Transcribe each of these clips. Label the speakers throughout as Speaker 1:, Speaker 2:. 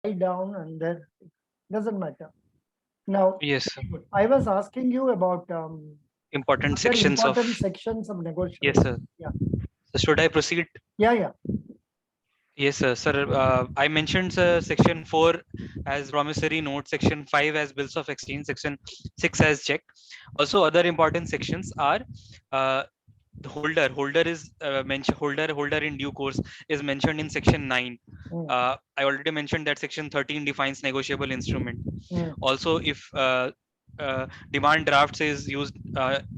Speaker 1: write down and then doesn't matter. Now,
Speaker 2: Yes, sir.
Speaker 1: I was asking you about
Speaker 2: Important
Speaker 1: other
Speaker 2: sections of.
Speaker 1: important sections of
Speaker 2: Yes,
Speaker 1: negotiation.
Speaker 2: sir.
Speaker 1: Yeah,
Speaker 2: So should I proceed?
Speaker 1: yeah, yeah.
Speaker 2: Yes, sir. Sir, I mentioned section 4 as promissory note, section 5 as bills of exchange, section 6 as check. Also, other important sections are uh, the holder is mentioned, holder in due course is mentioned in section 9.
Speaker 1: Mm,
Speaker 2: I already mentioned that section 13 defines negotiable instrument.
Speaker 1: mm,
Speaker 2: Also, if demand drafts is used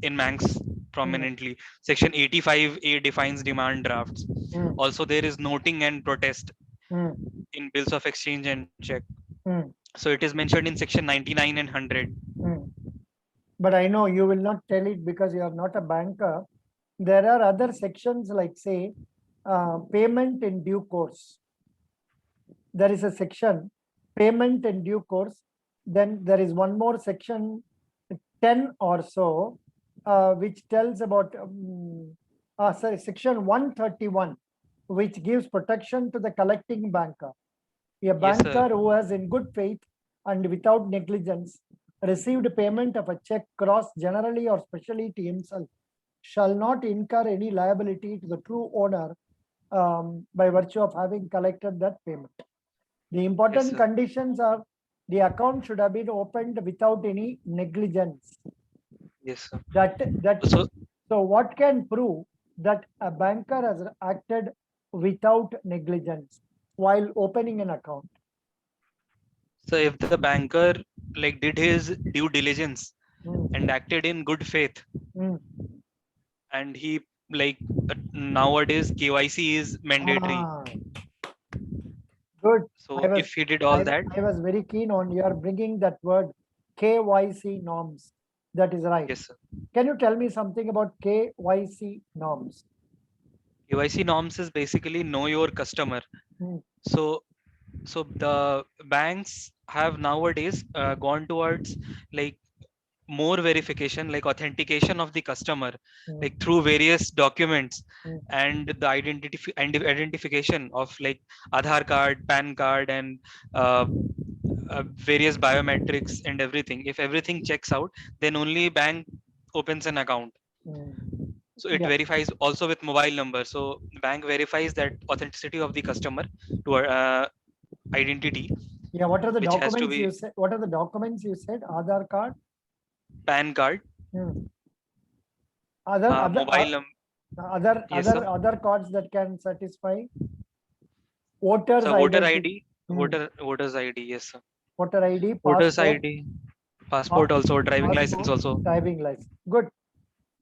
Speaker 2: in banks
Speaker 1: mm,
Speaker 2: prominently, section 85A defines demand drafts.
Speaker 1: mm,
Speaker 2: Also, there is noting and protest
Speaker 1: mm,
Speaker 2: in bills of exchange and check.
Speaker 1: mm,
Speaker 2: So it is mentioned in section 99 and 100.
Speaker 1: mm. But I know you will not tell it because you are not a banker. There are other sections like, say, payment in due course. There is a section, payment in due course. Then there is one more section, 10 or so, which tells about, sorry, section 131, which gives protection to the collecting banker. A
Speaker 2: Yes, sir.
Speaker 1: banker who has in good faith and without negligence received payment of a check crossed generally or specially to himself shall not incur any liability to the true owner by virtue of having collected that payment. The
Speaker 2: Yes,
Speaker 1: important
Speaker 2: sir.
Speaker 1: conditions are the account should have been opened without any negligence.
Speaker 2: Yes, sir.
Speaker 1: That
Speaker 2: So,
Speaker 1: so what can prove that a banker has acted without negligence while opening an account?
Speaker 2: so if the banker like did his due diligence
Speaker 1: Mm,
Speaker 2: and acted in good faith,
Speaker 1: mm.
Speaker 2: and he like nowadays KYC is mandatory.
Speaker 1: Ah, good. I
Speaker 2: So
Speaker 1: was
Speaker 2: if he did all that,
Speaker 1: I was very keen on your bringing that word KYC norms. That is right.
Speaker 2: yes, sir.
Speaker 1: Can you tell me something about KYC norms?
Speaker 2: KYC norms is basically know your customer.
Speaker 1: Mm,
Speaker 2: So the banks have nowadays gone towards like more verification, like authentication of the customer,
Speaker 1: mm,
Speaker 2: like through various documents,
Speaker 1: mm.
Speaker 2: and the identification of like Aadhaar card, PAN card, and uh, various biometrics and everything. If everything checks out, then only bank opens an account.
Speaker 1: Mm.
Speaker 2: So it
Speaker 1: Yeah,
Speaker 2: verifies also with mobile number. So the bank verifies that authenticity of the customer to identity,
Speaker 1: yeah. What are the
Speaker 2: which has to
Speaker 1: documents you
Speaker 2: be
Speaker 1: said? What are the documents you said? Aadhaar card.
Speaker 2: PAN card,
Speaker 1: Mm. Other other
Speaker 2: mobile number. Yes, sir.
Speaker 1: other cards that can satisfy voters
Speaker 2: So voter
Speaker 1: identity.
Speaker 2: ID,
Speaker 1: Mm.
Speaker 2: voters ID. Yes, sir.
Speaker 1: Voter ID,
Speaker 2: Voters
Speaker 1: passport,
Speaker 2: ID, passport also, driving license
Speaker 1: passport,
Speaker 2: also.
Speaker 1: driving license. Good.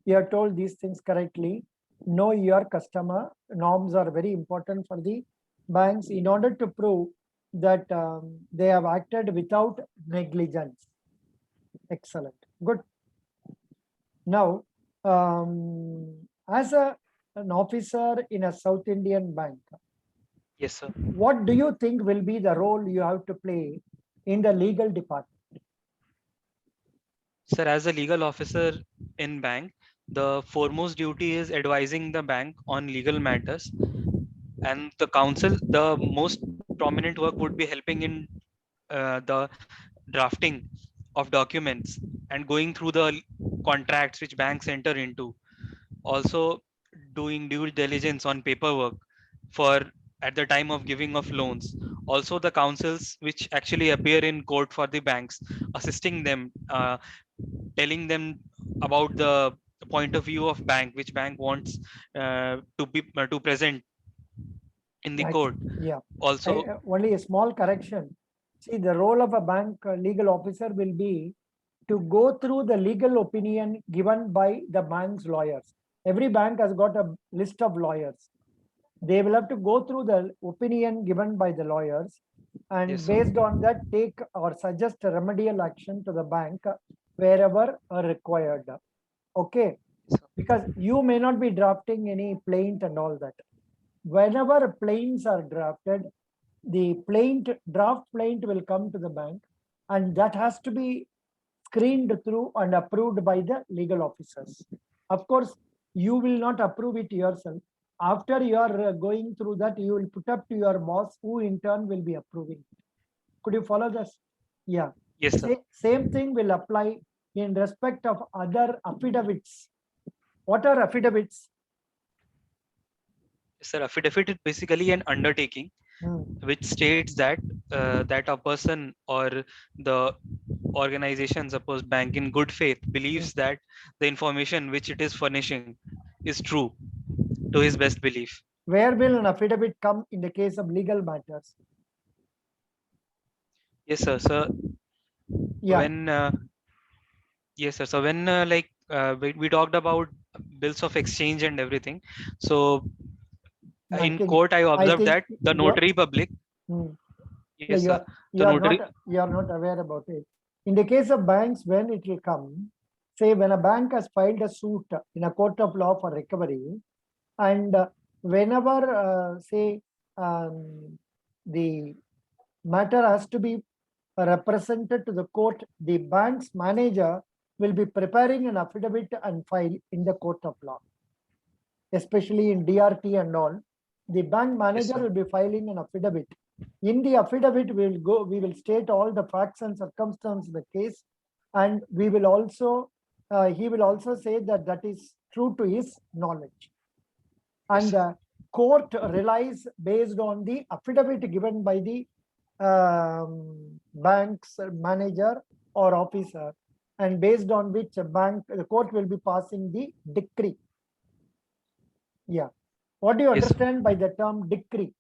Speaker 1: You have told these things correctly. Know your customer. Norms are very important for the banks in order to prove that they have acted without negligence. Excellent. Good. Now, as an officer in a South Indian bank,
Speaker 2: Yes, sir.
Speaker 1: what do you think will be the role you have to play in the legal department?
Speaker 2: Sir, as a legal officer in bank, the foremost duty is advising the bank on legal matters, and the council, the most prominent work would be helping in the drafting of documents and going through the contracts which banks enter into. Also, doing due diligence on paperwork for at the time of giving of loans. Also, the councils which actually appear in court for the banks, assisting them, telling them about the point of view of bank, which bank wants to present in the
Speaker 1: Right.
Speaker 2: court.
Speaker 1: Yeah.
Speaker 2: Also,
Speaker 1: Only a small correction. See, the role of a bank legal officer will be to go through the legal opinion given by the bank's lawyers. Every bank has got a list of lawyers. They will have to go through the opinion given by the lawyers
Speaker 2: yes,
Speaker 1: and
Speaker 2: sir.
Speaker 1: based on that take or suggest a remedial action to the bank wherever required. Okay,
Speaker 2: Yes, sir.
Speaker 1: because you may not be drafting any plaint and all that. Whenever plaints are drafted, the draft plaint will come to the bank and that has to be screened through and approved by the legal officers. Of course, you will not approve it yourself. After you are going through that, you will put up to your boss, who in turn will be approving. Could you follow this? Yeah.
Speaker 2: Yes, sir.
Speaker 1: Same thing will apply in respect of other affidavits. What are affidavits?
Speaker 2: Yes, sir. Affidavit is basically an undertaking
Speaker 1: Hmm.
Speaker 2: which states that that a person or the organization, suppose bank, in good faith believes that the information which it is furnishing is true to his best belief.
Speaker 1: Where will an affidavit come in the case of legal matters?
Speaker 2: Yes, sir. So
Speaker 1: Yeah.
Speaker 2: when yes, sir. So when we talked about bills of exchange and everything, so
Speaker 1: I
Speaker 2: in
Speaker 1: think
Speaker 2: court I
Speaker 1: I
Speaker 2: observed
Speaker 1: think
Speaker 2: that the
Speaker 1: you're,
Speaker 2: notary public.
Speaker 1: hmm. Yeah,
Speaker 2: Yes, sir.
Speaker 1: you
Speaker 2: The
Speaker 1: are
Speaker 2: notary.
Speaker 1: not aware about it. In the case of banks, when it will come, say when a bank has filed a suit in a court of law for recovery, and whenever say the matter has to be represented to the court, the bank's manager will be preparing an affidavit and file in the court of law, especially in DRT and all. The bank manager
Speaker 2: sir.
Speaker 1: will be filing an affidavit. In the affidavit, we will state all the facts and circumstances of the case, and we will also, he will also say that that is true to his knowledge. And the court relies based on the affidavit given by the bank's manager or officer, and based on which the court will be passing the decree. Yeah. What do you
Speaker 2: Yes, sir.
Speaker 1: understand by the term decree?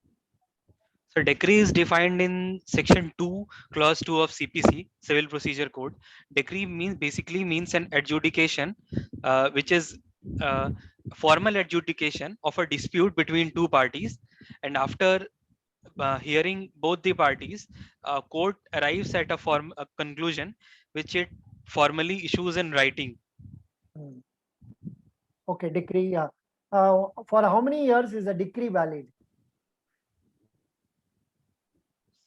Speaker 2: So decree is defined in section 2, clause 2 of CPC, Civil Procedure Code. Decree basically means an adjudication, which is formal adjudication of a dispute between two parties. And after hearing both the parties, court arrives at a conclusion, which it formally issues in writing.
Speaker 1: Hmm. Okay, decree. Yeah. For how many years is a decree valid?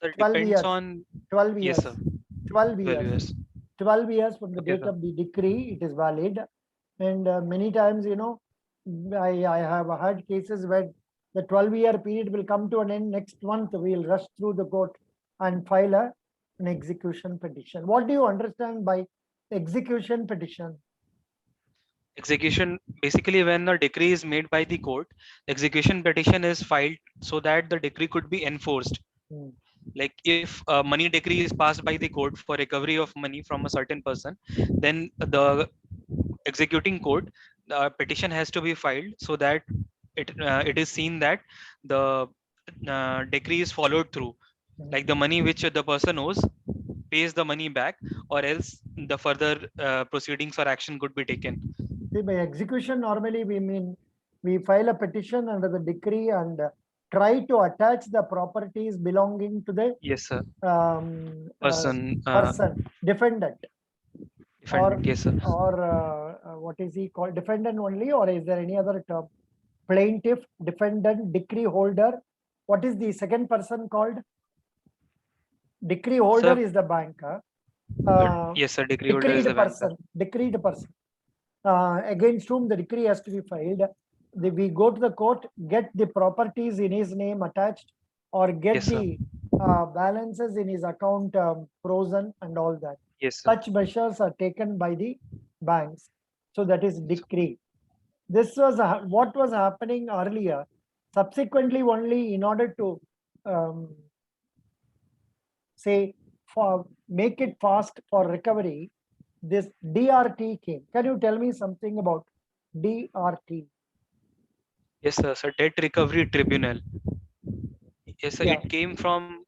Speaker 2: So it
Speaker 1: 12
Speaker 2: depends
Speaker 1: years.
Speaker 2: on
Speaker 1: 12
Speaker 2: yes,
Speaker 1: years.
Speaker 2: sir.
Speaker 1: 12
Speaker 2: 12
Speaker 1: years.
Speaker 2: years.
Speaker 1: 12 years from the
Speaker 2: Okay,
Speaker 1: date
Speaker 2: sir.
Speaker 1: of the decree, it is valid. And many times, I have had cases where the 12-year period will come to an end next month. We'll rush through the court and file an execution petition. What do you understand by execution petition?
Speaker 2: Execution, basically when a decree is made by the court, execution petition is filed so that the decree could be enforced.
Speaker 1: Hmm.
Speaker 2: Like if a money decree is passed by the court for recovery of money from a certain person, then the executing court, the petition has to be filed so that it is seen that the decree is followed through. Like the money which the person owes pays the money back, or else the further proceedings or action could be taken.
Speaker 1: See, by execution, normally we mean we file a petition under the decree and try to attach the properties belonging to the
Speaker 2: Yes, sir.
Speaker 1: person,
Speaker 2: Person,
Speaker 1: defendant,
Speaker 2: defendant. Yes, sir.
Speaker 1: or what is he called? Defendant only, or is there any other term? Plaintiff, defendant, decree holder. What is the second person called? Decree holder
Speaker 2: Sir,
Speaker 1: is the bank.
Speaker 2: yes, sir. Decree holder is the banker.
Speaker 1: Decreed person. Against whom the decree has to be filed. We go to the court, get the properties in his name attached, or get
Speaker 2: Yes, sir.
Speaker 1: the balances in his account frozen and all that.
Speaker 2: Yes, sir.
Speaker 1: Such measures are taken by the banks. So that is decree. This was what was happening earlier. Subsequently, only in order to say for make it fast for recovery, this DRT came. Can you tell me something about DRT?
Speaker 2: Yes, sir. So Debt Recovery Tribunal. Yes, sir.
Speaker 1: Yeah.
Speaker 2: It came from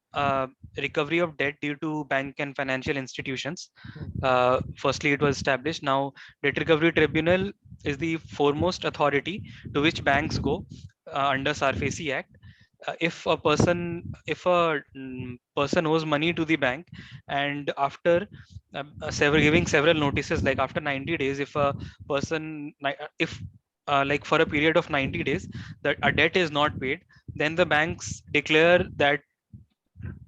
Speaker 2: recovery of debt due to bank and financial institutions. Firstly, it was established. Now, Debt Recovery Tribunal is the foremost authority to which banks go under SARFAESI Act. If a person owes money to the bank, and after giving several notices, like after 90 days, if a person if like for a period of 90 days that a debt is not paid, then the banks declare that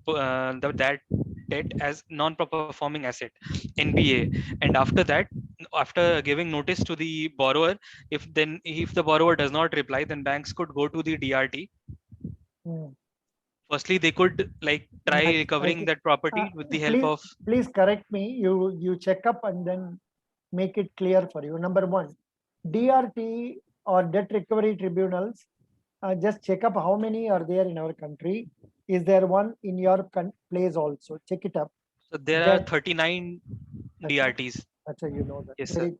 Speaker 2: that debt as non-performing asset, NPA. And after that, after giving notice to the borrower, if the borrower does not reply, then banks could go to the DRT. Firstly, they could like try
Speaker 1: But I
Speaker 2: recovering
Speaker 1: think,
Speaker 2: that property with the help
Speaker 1: please,
Speaker 2: of.
Speaker 1: please correct me. You check up and then make it clear for you. Number one, DRT or debt recovery tribunals. Just check up how many are there in our country. Is there one in your place also? Check it up.
Speaker 2: So there are
Speaker 1: Debt.
Speaker 2: 39
Speaker 1: Acha,
Speaker 2: DRTs.
Speaker 1: acha, you know that.
Speaker 2: Yes, sir.
Speaker 1: Very.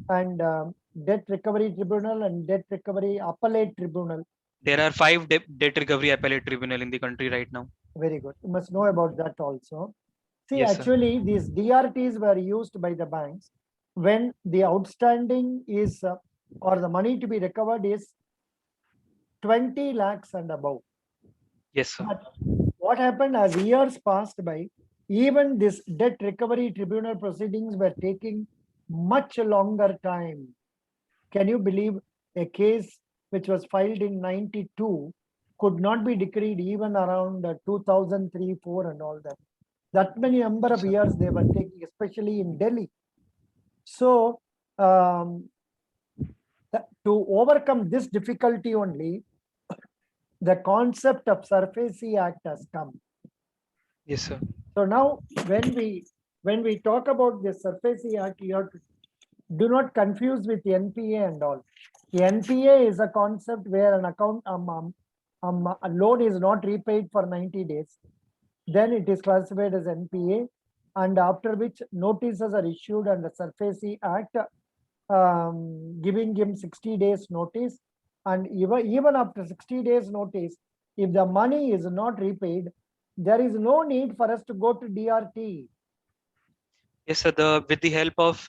Speaker 1: And debt recovery tribunal and debt recovery appellate tribunal.
Speaker 2: There are 5 debt recovery appellate tribunal in the country right now.
Speaker 1: Very good. You must know about that also. See,
Speaker 2: Yes, sir.
Speaker 1: actually, these DRTs were used by the banks when the outstanding is or the money to be recovered is 20 lakhs and above.
Speaker 2: Yes, sir.
Speaker 1: But what happened as years passed by, even this debt recovery tribunal proceedings were taking much longer time. Can you believe a case which was filed in 92 could not be decreed even around 2003, 4 and all that. That many number of
Speaker 2: Sir.
Speaker 1: years they were taking, especially in Delhi. So um, to overcome this difficulty only, the concept of SURFACE Act has come.
Speaker 2: Yes, sir.
Speaker 1: So now when we talk about the SURFACE Act, you have to do not confuse with NPA and all. The NPA is a concept where an account a loan is not repaid for 90 days. Then it is classified as NPA, and after which notices are issued under SURFACE Act, giving him 60 days notice. And even after 60 days notice, if the money is not repaid, there is no need for us to go to DRT.
Speaker 2: Yes, sir. With the help of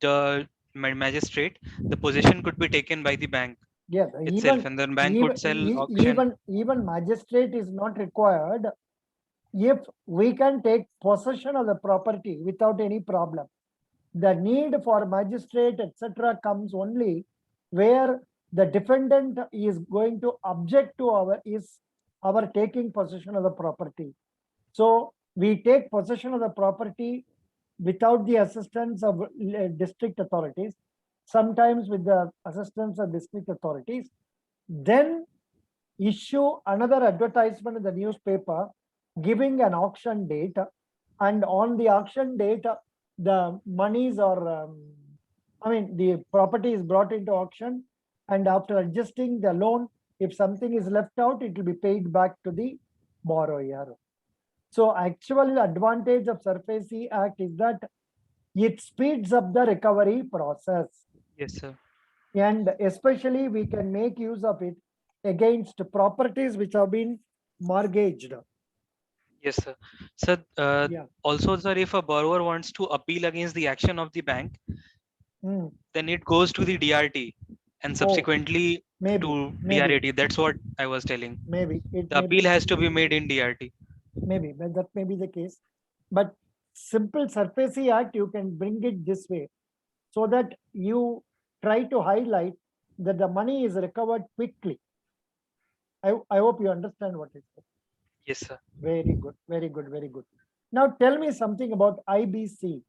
Speaker 2: the magistrate, the possession could be taken by the bank
Speaker 1: Yes,
Speaker 2: itself, and the bank could sell auction.
Speaker 1: even magistrate is not required if we can take possession of the property without any problem. The need for magistrate, etc., comes only where the defendant is going to object to our taking possession of the property. So we take possession of the property without the assistance of district authorities, sometimes with the assistance of district authorities, then issue another advertisement in the newspaper giving an auction date, and on the auction date, the monies are, the property is brought into auction, and after adjusting the loan, if something is left out, it will be paid back to the borrower. So actual advantage of SURFACE Act is that it speeds up the recovery process.
Speaker 2: Yes, sir.
Speaker 1: And especially we can make use of it against properties which have been mortgaged.
Speaker 2: Yes, sir. Sir,
Speaker 1: Yeah.
Speaker 2: also, sir, if a borrower wants to appeal against the action of the bank, then it goes to the DRT and subsequently
Speaker 1: maybe,
Speaker 2: to
Speaker 1: maybe,
Speaker 2: DRAT. That's what I was telling.
Speaker 1: maybe it
Speaker 2: The
Speaker 1: may
Speaker 2: appeal
Speaker 1: be,
Speaker 2: has to be made in DRT.
Speaker 1: maybe, but that may be the case. But simple SURFACE Act, you can bring it this way so that you try to highlight that the money is recovered quickly. I hope you understand what it is.
Speaker 2: Yes, sir.
Speaker 1: Very good, very good, very good. Now tell me something about IBC.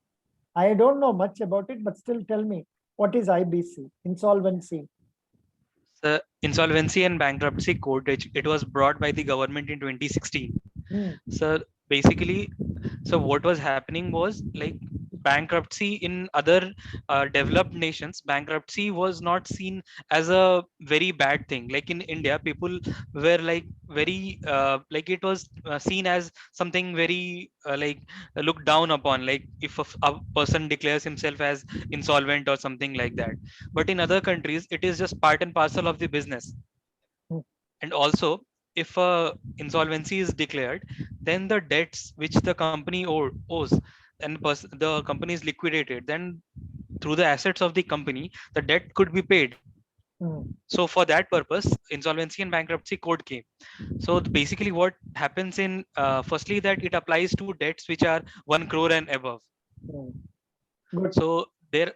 Speaker 1: I don't know much about it, but still tell me, what is IBC, insolvency?
Speaker 2: The Insolvency and Bankruptcy Code, it was brought by the government in 2016. So basically, so what was happening was like bankruptcy in other developed nations, bankruptcy was not seen as a very bad thing. Like in India, people were like very like it was seen as something very looked down upon, like if a person declares himself as insolvent or something like that. But in other countries, it is just part and parcel of the business. And also, if a insolvency is declared, then the debts which the company owes and the company is liquidated, then through the assets of the company, the debt could be paid. So for that purpose, insolvency and bankruptcy code came. So basically what happens in firstly, that it applies to debts which are 1 crore and above.
Speaker 1: Good.
Speaker 2: So there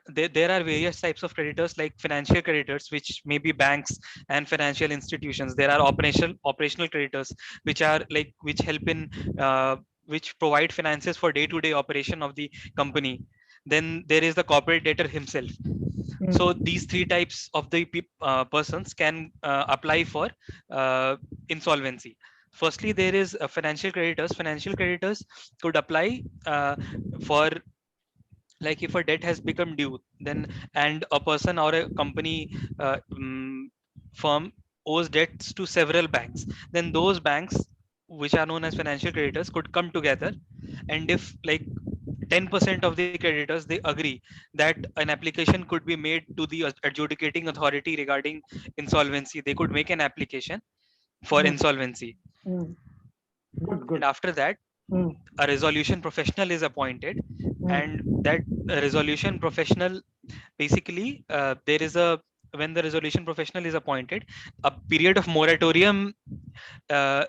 Speaker 2: are various types of creditors, like financial creditors, which may be banks and financial institutions. There are operational creditors, which are like which help in which provide finances for day-to-day operation of the company. Then there is the corporate debtor himself. So these three types of the persons can apply for insolvency. firstly there is financial creditors. Financial creditors could apply for, like if a debt has become due, then and a person or a company firm owes debts to several banks, then those banks which are known as financial creditors could come together, and if like 10% of the creditors they agree that an application could be made to the adjudicating authority regarding insolvency, they could make an application for
Speaker 1: Mm,
Speaker 2: insolvency.
Speaker 1: mm. Good,
Speaker 2: And
Speaker 1: good.
Speaker 2: after that,
Speaker 1: Mm,
Speaker 2: a resolution professional is appointed,
Speaker 1: mm,
Speaker 2: and that resolution professional, basically there is a, when the resolution professional is appointed, a period of moratorium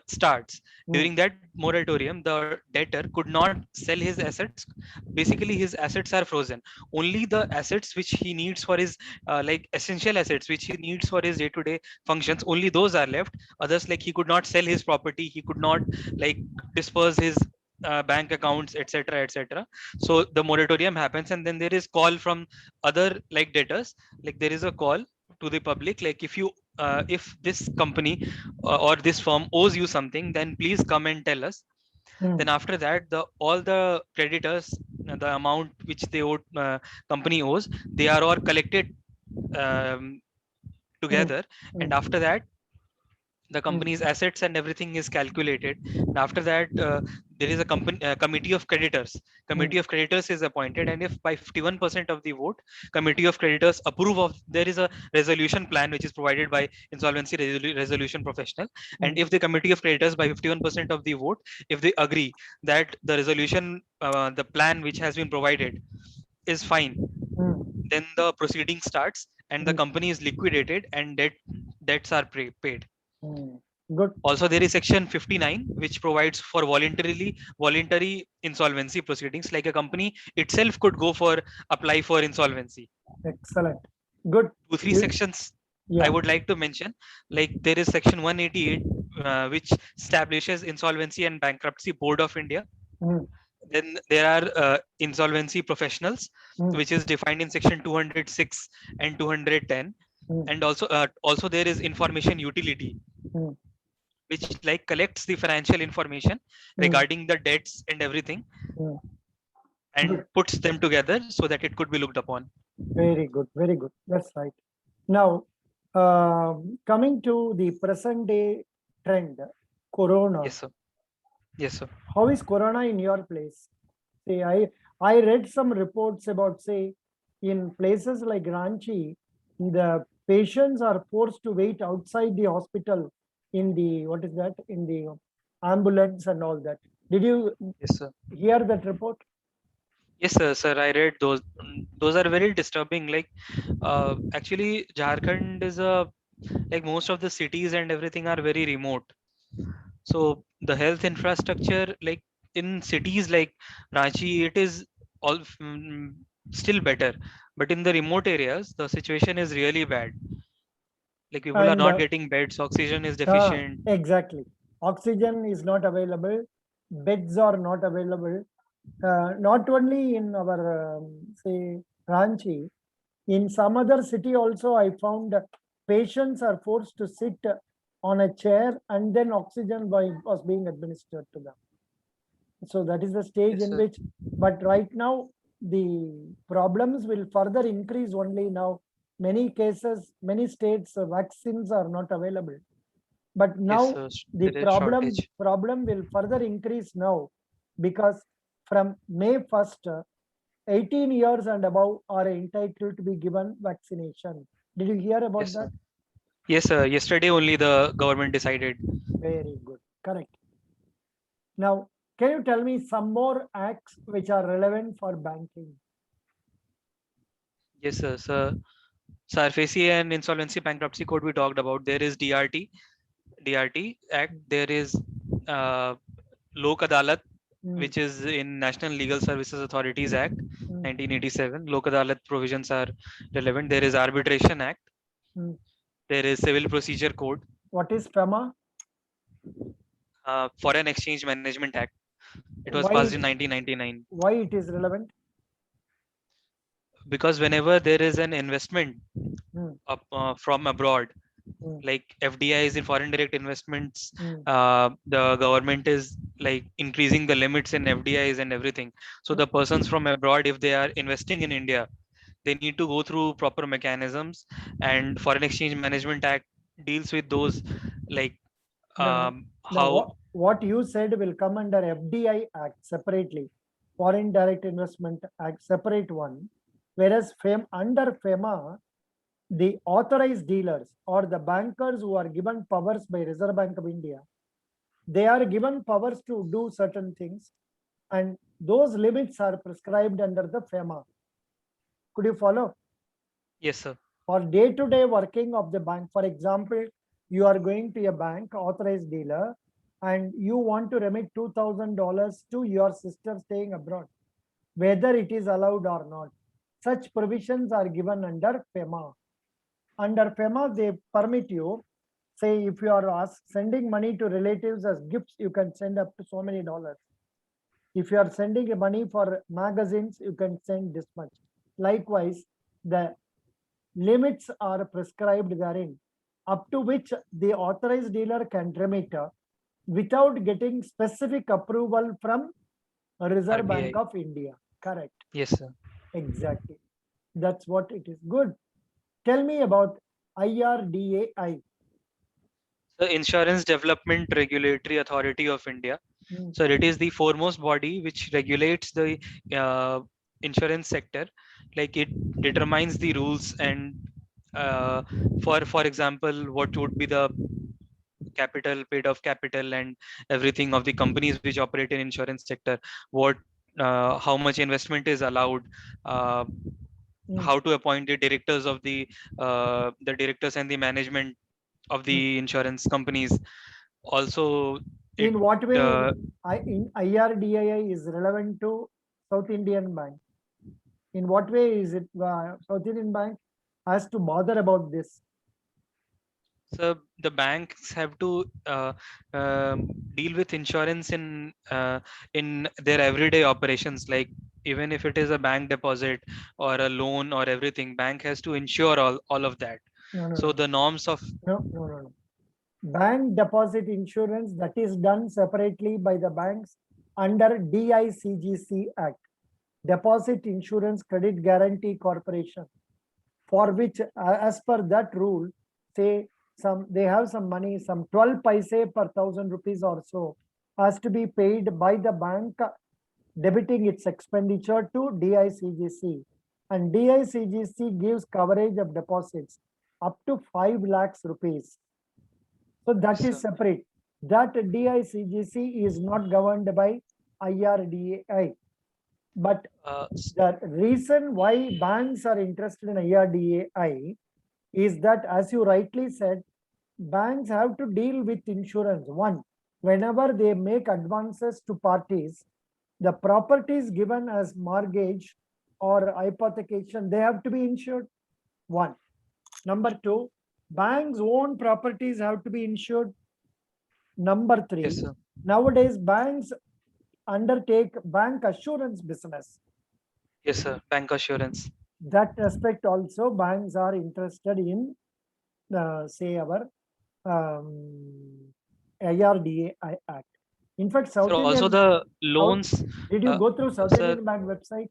Speaker 2: starts.
Speaker 1: mm,
Speaker 2: During that moratorium, the debtor could not sell his assets. Basically his assets are frozen. Only the assets which he needs for his like essential assets which he needs for his day to day functions, only those are left. Others, like he could not sell his property, he could not like disperse his bank accounts, etc., etc. So the moratorium happens, and then there is call from other like debtors, like there is a call to the public, like if this company or this firm owes you something, then please come and tell us. Then
Speaker 1: mm,
Speaker 2: after that, the all the creditors, the amount which they owe company owes, they are all collected um,
Speaker 1: mm,
Speaker 2: together. And
Speaker 1: mm,
Speaker 2: after that, the
Speaker 1: mm,
Speaker 2: company's assets and everything is calculated. And after that, there is a company committee of creditors.
Speaker 1: mm,
Speaker 2: Committee of creditors is appointed, and if by 51% of the vote, committee of creditors approve of, there is a resolution plan which is provided by insolvency resolution professional. And
Speaker 1: mm,
Speaker 2: if the committee of creditors by 51% of the vote, if they agree that the resolution the plan which has been provided is fine,
Speaker 1: mm,
Speaker 2: then the proceeding starts and the
Speaker 1: mm,
Speaker 2: company is liquidated and debts are paid.
Speaker 1: mm. Good.
Speaker 2: Also, there is section 59, which provides for voluntary insolvency proceedings. Like a company itself could go for apply for insolvency.
Speaker 1: Excellent. Good.
Speaker 2: Two, three
Speaker 1: You,
Speaker 2: sections I
Speaker 1: yeah.
Speaker 2: would like to mention. Like there is section 188, which establishes Insolvency and Bankruptcy Board of India.
Speaker 1: Mm,
Speaker 2: Then there are insolvency professionals,
Speaker 1: mm,
Speaker 2: which is defined in section 206 and 210.
Speaker 1: mm,
Speaker 2: And also there is information utility,
Speaker 1: mm,
Speaker 2: which like collects the financial information
Speaker 1: mm,
Speaker 2: regarding the debts and everything
Speaker 1: mm.
Speaker 2: and
Speaker 1: Good.
Speaker 2: puts them together so that it could be looked upon.
Speaker 1: Very good. Very good. That's right. Now, coming to the present day trend, Corona.
Speaker 2: Yes, sir. Yes, sir.
Speaker 1: How is Corona in your place? See, I read some reports about, say, in places like Ranchi, the patients are forced to wait outside the hospital in the, what is that, in the ambulance and all that. Did you
Speaker 2: Yes, sir.
Speaker 1: hear that report?
Speaker 2: Yes, sir. Sir, I read those. Those are very disturbing. Like, actually, Jharkhand is a, like most of the cities and everything are very remote. So the health infrastructure, like in cities like Ranchi, it is all still better. But in the remote areas, the situation is really bad. Like people are
Speaker 1: And
Speaker 2: not getting beds, oxygen is deficient.
Speaker 1: exactly. Oxygen is not available. Beds are not available. Not only in our, say, Ranchi, in some other city also, I found patients are forced to sit on a chair and then oxygen was being administered to them. So that is the stage
Speaker 2: Yes,
Speaker 1: in
Speaker 2: sir.
Speaker 1: which, but right now, the problems will further increase only now. Many cases, many states, vaccines are not available. But
Speaker 2: Yes,
Speaker 1: now
Speaker 2: sir.
Speaker 1: the
Speaker 2: There is shortage.
Speaker 1: problem will further increase now, because from May 1st, 18 years and above are entitled to be given vaccination. Did you hear about
Speaker 2: Yes,
Speaker 1: that?
Speaker 2: sir. Yes, sir. Yesterday only the government decided.
Speaker 1: Very good. Correct. Now, can you tell me some more acts which are relevant for banking?
Speaker 2: Yes, sir. So RFC and Insolvency Bankruptcy Code we talked about. There is DRT Act. There is uh, Lok Adalat,
Speaker 1: Mm,
Speaker 2: which is in National Legal Services Authorities Act,
Speaker 1: mm,
Speaker 2: 1987. Lok Adalat provisions are relevant. There is Arbitration Act.
Speaker 1: mm.
Speaker 2: There is Civil Procedure Code,
Speaker 1: What is FEMA?
Speaker 2: Foreign Exchange Management Act. It was
Speaker 1: Why
Speaker 2: passed in
Speaker 1: it,
Speaker 2: 1999.
Speaker 1: why it is relevant?
Speaker 2: Because whenever there is an investment
Speaker 1: Mm,
Speaker 2: from abroad,
Speaker 1: Mm,
Speaker 2: like FDIs in foreign direct investments.
Speaker 1: mm,
Speaker 2: The government is like increasing the limits in FDIs and everything. So
Speaker 1: mm.
Speaker 2: the persons from abroad, if they are investing in India, they need to go through proper mechanisms. And Foreign Exchange Management Act deals with those, like
Speaker 1: No, no. No,
Speaker 2: how.
Speaker 1: what you said will come under FDI Act separately, Foreign Direct Investment Act, separate one. Whereas under FEMA, the authorized dealers or the bankers who are given powers by Reserve Bank of India, they are given powers to do certain things, and those limits are prescribed under the FEMA. Could you follow?
Speaker 2: Yes, sir.
Speaker 1: For day-to-day working of the bank, for example, you are going to a bank, authorized dealer, and you want to remit $2,000 to your sister staying abroad, whether it is allowed or not. Such provisions are given under FEMA. Under FEMA, they permit you, say, if you are sending money to relatives as gifts, you can send up to so many dollars. If you are sending money for magazines, you can send this much. Likewise, the limits are prescribed therein, up to which the authorized dealer can remit without getting specific approval from Reserve Bank
Speaker 2: RBI.
Speaker 1: of India. Correct.
Speaker 2: Yes, sir.
Speaker 1: Exactly. That's what it is. Good. Tell me about IRDAI.
Speaker 2: The Insurance Development Regulatory Authority of India.
Speaker 1: Hmm.
Speaker 2: So it is the foremost body which regulates the insurance sector. Like it determines the rules and uh, for example, what would be the capital, paid off capital, and everything of the companies which operate in insurance sector. What how much investment is allowed. Uh,
Speaker 1: Hmm.
Speaker 2: how to appoint the directors of the directors and the management of
Speaker 1: Hmm.
Speaker 2: the insurance companies. Also, it
Speaker 1: In what way
Speaker 2: uh,
Speaker 1: in IRDAI is relevant to South Indian Bank? In what way is it South Indian Bank has to bother about this?
Speaker 2: so the banks have to deal with insurance in their everyday operations. Like even if it is a bank deposit or a loan or everything, bank has to insure all of that.
Speaker 1: No, no,
Speaker 2: So
Speaker 1: no,
Speaker 2: the norms of.
Speaker 1: no, no, no, no. Bank deposit insurance, that is done separately by the banks under DICGC Act, Deposit Insurance Credit Guarantee Corporation, for which, as per that rule, say they have some money, some 12 paise per 1,000 rupees or so, has to be paid by the bank, debiting its expenditure to DICGC. And DICGC gives coverage of deposits up to 5 lakhs rupees. So that is
Speaker 2: So,
Speaker 1: separate. That DICGC is not governed by IRDAI. But
Speaker 2: s-
Speaker 1: the reason why banks are interested in IRDAI is that, as you rightly said, banks have to deal with insurance. One, whenever they make advances to parties, the properties given as mortgage or hypothecation, they have to be insured. One. Number two, banks' own properties have to be insured. Number
Speaker 2: yes,
Speaker 1: three,
Speaker 2: sir.
Speaker 1: nowadays banks undertake bank assurance business.
Speaker 2: Yes, sir. Bank assurance.
Speaker 1: That aspect also, banks are interested in, say, our IRDAI Act. In fact,
Speaker 2: Sir,
Speaker 1: South
Speaker 2: also
Speaker 1: Indian,
Speaker 2: the
Speaker 1: South,
Speaker 2: loans.
Speaker 1: did you
Speaker 2: Uh,
Speaker 1: go through South
Speaker 2: sir,
Speaker 1: Indian Bank website?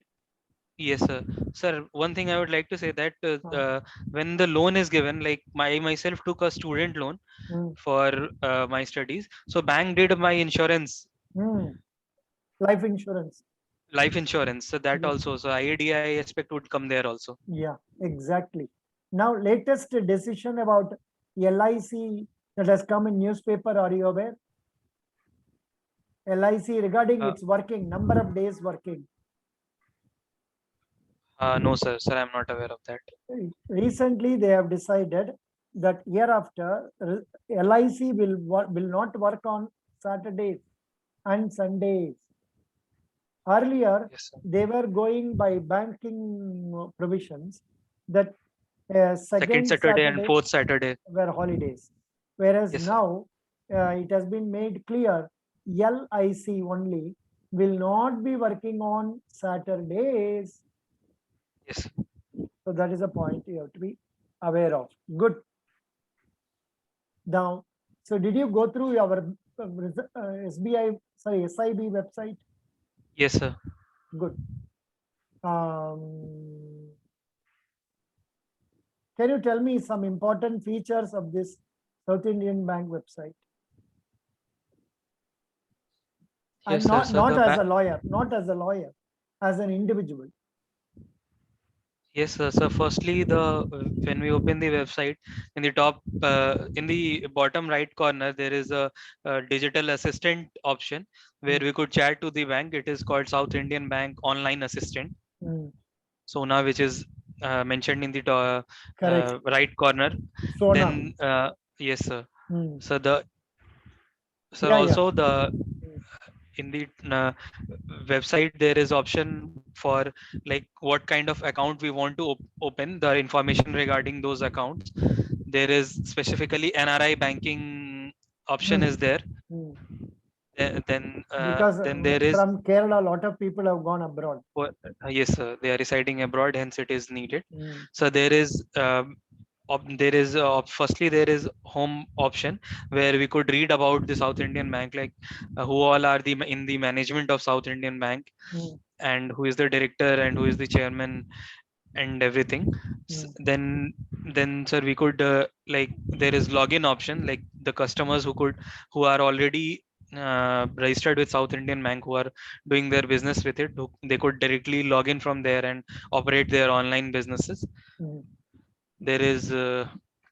Speaker 2: yes, sir. Sir, one thing I would like to say that
Speaker 1: Uh,
Speaker 2: when the loan is given, like myself took a student loan
Speaker 1: mm,
Speaker 2: for my studies. So bank did my insurance,
Speaker 1: mm, life insurance.
Speaker 2: life insurance. So that
Speaker 1: Yeah,
Speaker 2: also. So IADI aspect would come there also.
Speaker 1: yeah, exactly. Now, latest decision about LIC that has come in newspaper, are you aware? LIC regarding
Speaker 2: Uh,
Speaker 1: its working, number of days working.
Speaker 2: no, sir. Sir, I'm not aware of that.
Speaker 1: Recently, they have decided that hereafter LIC will not work on Saturdays and Sundays. Earlier,
Speaker 2: Yes, sir.
Speaker 1: they were going by banking provisions that
Speaker 2: Second
Speaker 1: second
Speaker 2: Saturday and
Speaker 1: Saturday
Speaker 2: fourth Saturday.
Speaker 1: were holidays. Whereas
Speaker 2: Yes, sir.
Speaker 1: now it has been made clear LIC only will not be working on Saturdays.
Speaker 2: Yes.
Speaker 1: So that is a point you have to be aware of. Good. Now, so did you go through our SBI, sorry, SIB website?
Speaker 2: Yes, sir.
Speaker 1: Good. Um, can you tell me some important features of this South Indian Bank website? And
Speaker 2: Yes, sir. So
Speaker 1: not
Speaker 2: the
Speaker 1: as a lawyer, not as a lawyer, as an individual.
Speaker 2: yes, sir. So firstly, when we open the website, in the top, in the bottom right corner, there is a digital assistant option where
Speaker 1: Mm.
Speaker 2: we could chat to the bank. It is called South Indian Bank Online Assistant,
Speaker 1: Mm,
Speaker 2: Sona, which is mentioned in the
Speaker 1: correct.
Speaker 2: right corner.
Speaker 1: Sona.
Speaker 2: Then yes, sir.
Speaker 1: Mm,
Speaker 2: So the sir
Speaker 1: yeah, yeah.
Speaker 2: also the
Speaker 1: Mm,
Speaker 2: in the website there is option for like what kind of account we want to open, the information regarding those accounts. There is specifically NRI banking option
Speaker 1: mm,
Speaker 2: is there.
Speaker 1: mm.
Speaker 2: Then
Speaker 1: Because
Speaker 2: there is
Speaker 1: from Kerala, a lot of people have gone abroad.
Speaker 2: yes, sir, they are residing abroad, hence it is needed.
Speaker 1: Mm,
Speaker 2: So there is firstly there is home option where we could read about the South Indian Bank, like who all are in the management of South Indian Bank,
Speaker 1: mm,
Speaker 2: and who is the director and who is the chairman and everything.
Speaker 1: mm,
Speaker 2: Then sir, we could like there is login option, like the customers who are already registered with South Indian Bank, who are doing their business with it, they could directly log in from there and operate their online businesses.
Speaker 1: mm.
Speaker 2: There is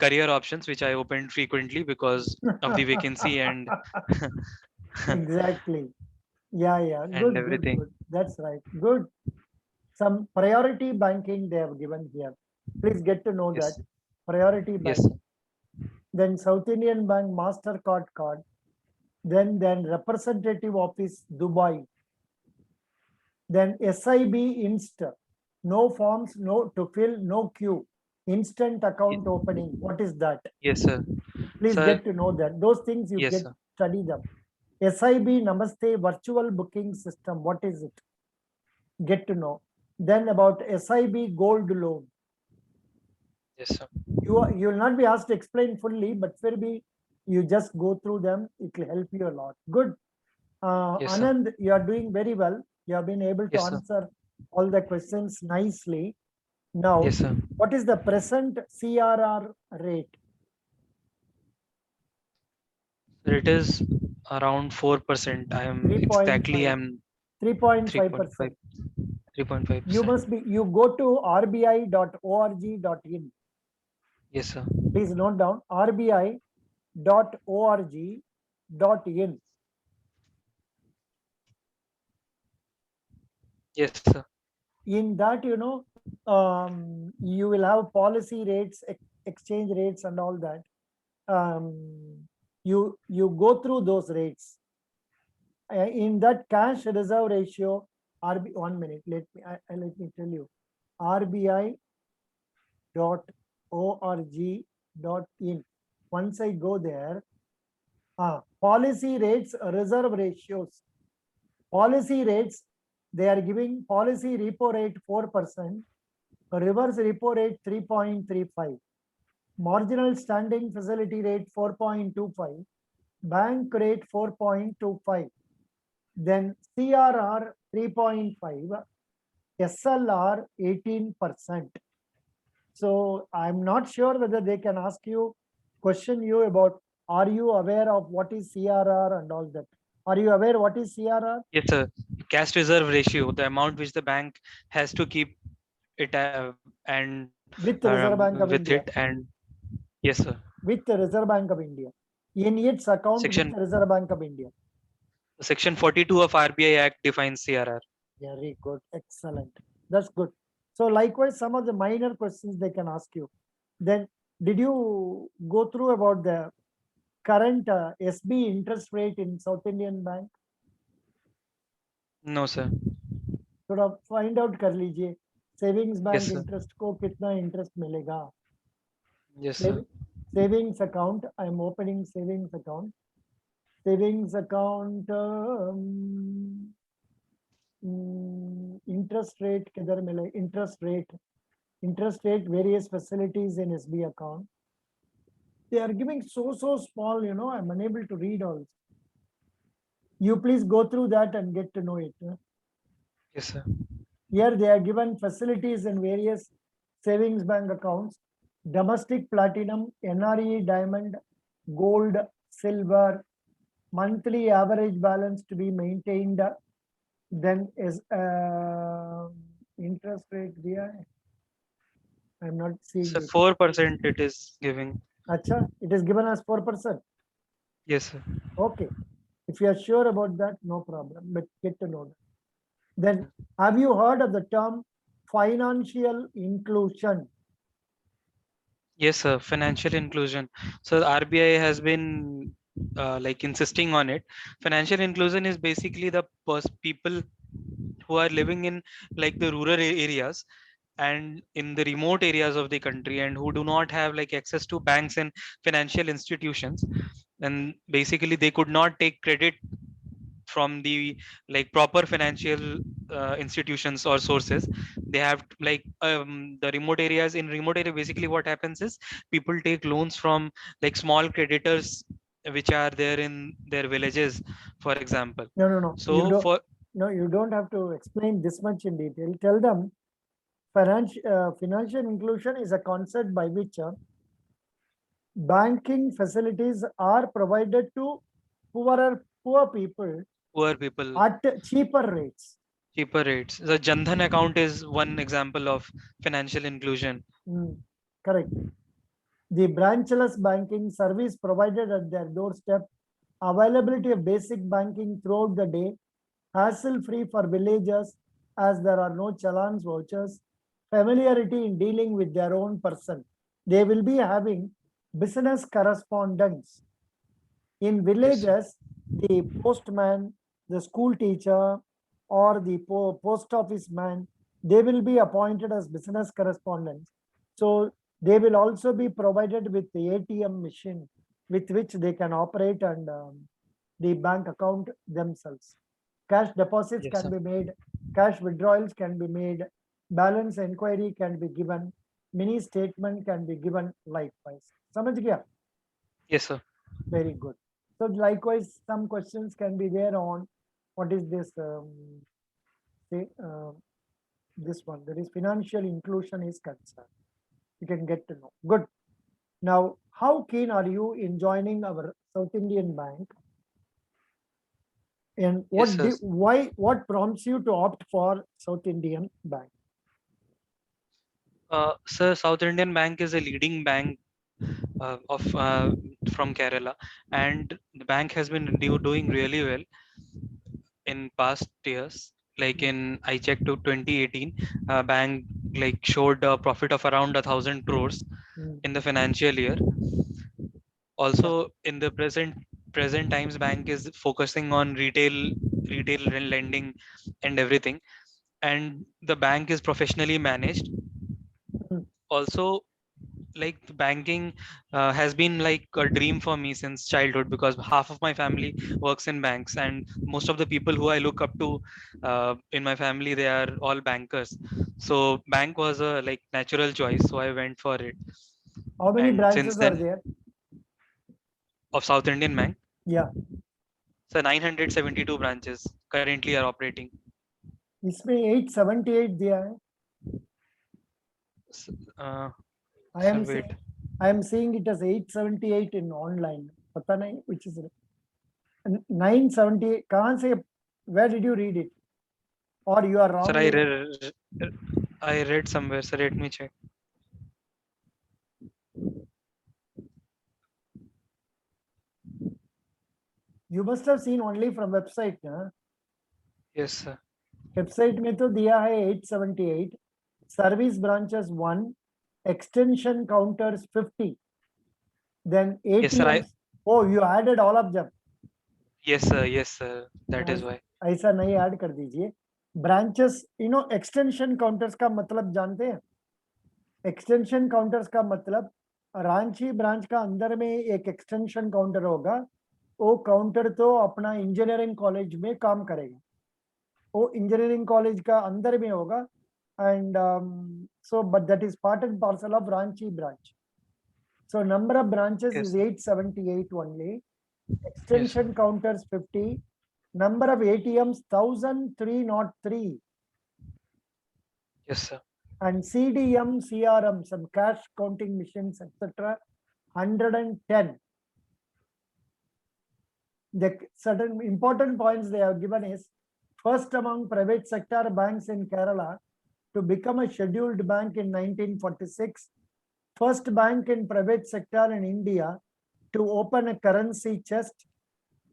Speaker 2: career options which I opened frequently because of the vacancy and
Speaker 1: Exactly. Yeah, yeah.
Speaker 2: and
Speaker 1: Good, good,
Speaker 2: everything.
Speaker 1: good. That's right. Good. Some priority banking they have given here. Please get to know that.
Speaker 2: Yes,
Speaker 1: Priority
Speaker 2: yes,
Speaker 1: banking. Then South Indian Bank MasterCard card. Then representative office Dubai. Then SIB Inst. No forms, no to fill, no queue. Instant
Speaker 2: ye-
Speaker 1: account opening. What is that?
Speaker 2: yes, sir.
Speaker 1: Please
Speaker 2: Sir,
Speaker 1: get to know that. Those things you
Speaker 2: yes,
Speaker 1: get
Speaker 2: sir.
Speaker 1: study them. SIB Namaste virtual booking system. What is it? Get to know. Then about SIB gold loan.
Speaker 2: Yes, sir.
Speaker 1: You will not be asked to explain fully, but maybe you just go through them. It will help you a lot. Good.
Speaker 2: Yes, sir.
Speaker 1: Anand, you are doing very well. You have been able to
Speaker 2: Yes, sir.
Speaker 1: answer all the questions nicely. Now,
Speaker 2: Yes, sir.
Speaker 1: what is the present CRR rate?
Speaker 2: It is around 4%. I am exactly
Speaker 1: 3.5.
Speaker 2: I'm 3.5.
Speaker 1: 3.5%.
Speaker 2: 3.5%.
Speaker 1: You must be, you go to rbi.org.in.
Speaker 2: Yes, sir.
Speaker 1: Please note down rbi.org.in.
Speaker 2: Yes, sir.
Speaker 1: In that, you will have policy rates, exchange rates and all that. You go through those rates. In that cash reserve ratio, RB, 1 minute, let me tell you, rbi.org.in. Once I go there, policy rates, reserve ratios. Policy rates, they are giving policy repo rate 4%, reverse repo rate 3.35, marginal standing facility rate 4.25, bank rate 4.25, then CRR 3.5, SLR 18%. So I'm not sure whether they can question you about, are you aware of what is CRR and all that? Are you aware what is CRR?
Speaker 2: Yes, sir. Cash reserve ratio, the amount which the bank has to keep it and
Speaker 1: With the Reserve Bank of
Speaker 2: with it,
Speaker 1: India.
Speaker 2: and yes, sir.
Speaker 1: With the Reserve Bank of India. In its account with
Speaker 2: Section
Speaker 1: the Reserve Bank of India.
Speaker 2: Section 42 of RBI Act defines CRR.
Speaker 1: Very good. Excellent. That's good. So likewise, some of the minor questions they can ask you. Then did you go through about the current SB interest rate in South Indian Bank?
Speaker 2: No, sir.
Speaker 1: थोड़ा find out कर लीजिए savings
Speaker 2: Yes,
Speaker 1: bank
Speaker 2: sir.
Speaker 1: Interest को कितना interest मिलेगा.
Speaker 2: Yes, sir.
Speaker 1: Savings account, I am opening savings account. Savings account interest rate किधर मिले? Interest rate various facilities in SB account. they are giving so small, I'm unable to read all. You please go through that and get to know it.
Speaker 2: Yes, sir.
Speaker 1: Here they are given facilities in various savings bank accounts, domestic platinum, NRE diamond, gold, silver, monthly average balance to be maintained. Then is interest rate there. I'm not seeing
Speaker 2: So
Speaker 1: it.
Speaker 2: 4% it is giving.
Speaker 1: Acha, it is given as 4%.
Speaker 2: Yes, sir.
Speaker 1: Okay. If you are sure about that, no problem, but get to know that. Then have you heard of the term financial inclusion?
Speaker 2: Yes, sir. Financial inclusion. So the RBI has been like insisting on it. Financial inclusion is basically the people who are living in like the rural areas and in the remote areas of the country and who do not have like access to banks and financial institutions, and basically they could not take credit from the like proper financial institutions or sources. They have like the remote areas. In remote area, basically what happens is people take loans from like small creditors which are there in their villages, for example.
Speaker 1: No. You
Speaker 2: So
Speaker 1: don't.
Speaker 2: for
Speaker 1: No, you don't have to explain this much in detail. Tell them financial inclusion is a concept by which banking facilities are provided to poor people
Speaker 2: poor people,
Speaker 1: at cheaper rates.
Speaker 2: cheaper rates. The Jandhan account is one example of financial inclusion.
Speaker 1: Correct. The branchless banking service provided at their doorstep, availability of basic banking throughout the day, hassle-free for villagers as there are no challans vouchers, familiarity in dealing with their own person. They will be having business correspondence. In
Speaker 2: Yes, sir.
Speaker 1: villages, the postman, the school teacher, or the post office man, they will be appointed as business correspondents. So they will also be provided with the ATM machine with which they can operate and the bank account themselves. Cash deposits
Speaker 2: Yes,
Speaker 1: can
Speaker 2: sir.
Speaker 1: be made, cash withdrawals can be made, balance inquiry can be given, mini statement can be given likewise. समझ गया?
Speaker 2: Yes, sir.
Speaker 1: Very good. So likewise, some questions can be there on what is this, say, this one, that is financial inclusion is concerned. You can get to know. Good. Now, how keen are you in joining our South Indian Bank? And
Speaker 2: Yes, sir.
Speaker 1: what prompts you to opt for South Indian Bank?
Speaker 2: Sir, South Indian Bank is a leading bank of from Kerala, and the bank has been doing really well in past years. Like in I checked to 2018, bank like showed a profit of around 1,000 crores
Speaker 1: Mm,
Speaker 2: in the financial year.
Speaker 1: yeah.
Speaker 2: Also, in the present times, bank is focusing on retail lending and everything, and the bank is professionally managed.
Speaker 1: Mm,
Speaker 2: Also, like the banking has been like a dream for me since childhood, because half of my family works in banks and most of the people who I look up to in my family, they are all bankers. So bank was a like natural choice, so I went for it.
Speaker 1: How many
Speaker 2: And since
Speaker 1: branches are
Speaker 2: then,
Speaker 1: there?
Speaker 2: of South Indian Bank,
Speaker 1: Yeah.
Speaker 2: so 972 branches currently are operating.
Speaker 1: इसमें 878 दिया है.
Speaker 2: S- uh,
Speaker 1: I
Speaker 2: so
Speaker 1: am
Speaker 2: wait,
Speaker 1: saying, I am seeing it as 878 in online. पता नहीं which is 978. कहाँ से? Where did you read it? Or you are
Speaker 2: sir,
Speaker 1: wrongly?
Speaker 2: I read somewhere, so let me check.
Speaker 1: You must have seen only from website. ना?
Speaker 2: Yes, sir.
Speaker 1: Website में तो दिया है 878. Service branches 1. Extension counters 50. Then
Speaker 2: Yes, sir.
Speaker 1: ATMs. Oh, you added all of them.
Speaker 2: Yes, sir. That is why.
Speaker 1: ऐसा नहीं add कर दीजिए. Branches extension counters का मतलब जानते हैं? एक्सटेंशन काउंटर्स का मतलब रांची ब्रांच का अंदर में एक एक्सटेंशन काउंटर होगा. वो काउंटर तो अपना इंजीनियरिंग कॉलेज में काम करेगा. वो इंजीनियरिंग कॉलेज का अंदर में होगा. And so but that is part and parcel of Ranchi branch. So number of branches
Speaker 2: Yes,
Speaker 1: is
Speaker 2: sir.
Speaker 1: 878 only.
Speaker 2: Yes,
Speaker 1: Extension counters 50. Number of ATMs 1303.
Speaker 2: yes, sir.
Speaker 1: And CDM, CRM, some cash counting machines, etc. 110. The certain important points they have given is first among private sector banks in Kerala to become a scheduled bank in 1946. First bank in private sector in India to open a currency chest.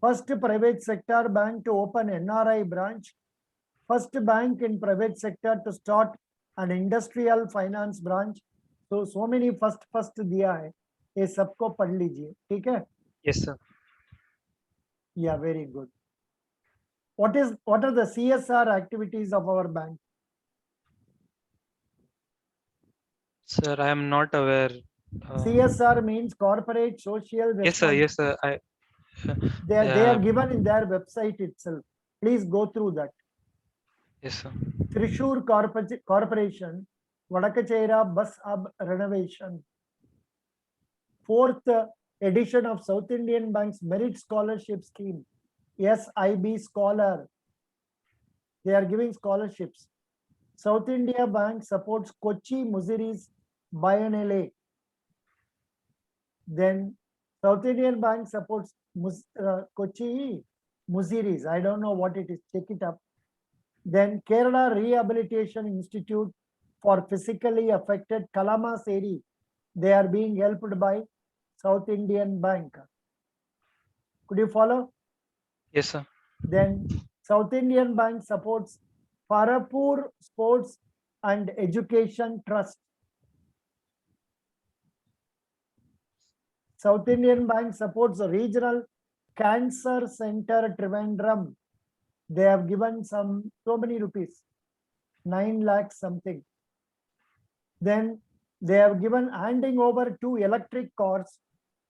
Speaker 1: First private sector bank to open NRI branch. First bank in private sector to start an industrial finance branch. So many first दिया है, ये सबको पढ़ लीजिए, ठीक है?
Speaker 2: Yes, sir.
Speaker 1: Yeah, very good. What are the CSR activities of our bank?
Speaker 2: Sir, I am not aware.
Speaker 1: CSR means corporate social
Speaker 2: Yes, sir.
Speaker 1: responsibility.
Speaker 2: Yes, sir.
Speaker 1: They are given in their website itself. Please go through that.
Speaker 2: Yes, sir.
Speaker 1: Thrissur Corporation, Vadakachera Bus Hub renovation. Fourth edition of South Indian Bank's Merit Scholarship Scheme. SIB Scholar. They are giving scholarships. South India Bank supports Kochi Muziris Biennale. Then South Indian Bank supports Kochi Muziris. I don't know what it is. Check it up. Then Kerala Rehabilitation Institute for Physically Affected Kalamaseri. They are being helped by South Indian Bank. Could you follow?
Speaker 2: Yes, sir.
Speaker 1: Then South Indian Bank supports Parapur Sports and Education Trust. South Indian Bank supports the Regional Cancer Center Trivandrum. They have given so many rupees, 9 lakhs something. Then they have given handing over 2 electric cars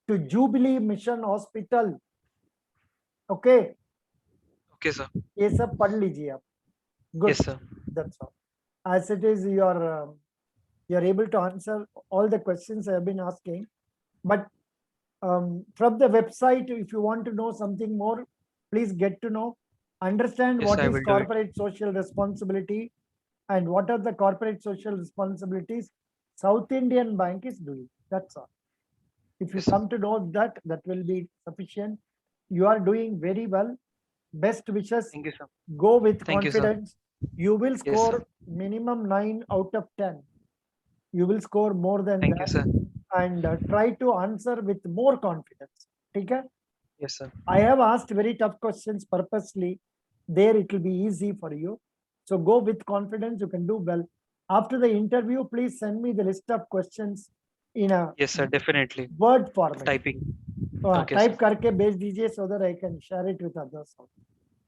Speaker 1: to Jubilee Mission Hospital. Okay.
Speaker 2: Okay, sir.
Speaker 1: ये सब पढ़ लीजिए आप. Good.
Speaker 2: Yes, sir.
Speaker 1: That's all. As it is, you're able to answer all the questions I have been asking. But from the website, if you want to know something more, please get to know. Understand
Speaker 2: Yes,
Speaker 1: what
Speaker 2: I
Speaker 1: is
Speaker 2: will do it.
Speaker 1: corporate social responsibility and what are the corporate social responsibilities South Indian Bank is doing. That's all. If you
Speaker 2: Yes, sir.
Speaker 1: come to know that, that will be sufficient. You are doing very well. Best wishes.
Speaker 2: Thank you, sir.
Speaker 1: Go with
Speaker 2: Thank you, sir.
Speaker 1: confidence. You will
Speaker 2: Yes,
Speaker 1: score
Speaker 2: sir.
Speaker 1: minimum 9 out of 10. You will score more than
Speaker 2: Thank you,
Speaker 1: that.
Speaker 2: sir.
Speaker 1: And try to answer with more confidence. Okay?
Speaker 2: Yes, sir.
Speaker 1: I have asked very tough questions purposely. There it will be easy for you. So go with confidence. You can do well. After the interview, please send me the list of questions in a
Speaker 2: Yes, sir. Definitely.
Speaker 1: word format.
Speaker 2: Typing. Okay,
Speaker 1: Type
Speaker 2: sir.
Speaker 1: करके भेज दीजिए so that I can share it with others.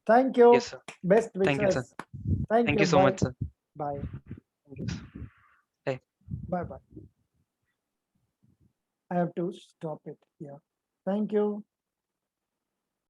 Speaker 1: Thank you.
Speaker 2: Yes, sir.
Speaker 1: Best
Speaker 2: Thank you, sir.
Speaker 1: wishes. Thank
Speaker 2: Thank
Speaker 1: you.
Speaker 2: you so
Speaker 1: Bye.
Speaker 2: much, sir.
Speaker 1: Bye.
Speaker 2: Thank you, sir. Bye.
Speaker 1: Bye. Bye. I have to stop it. Yeah. Thank you.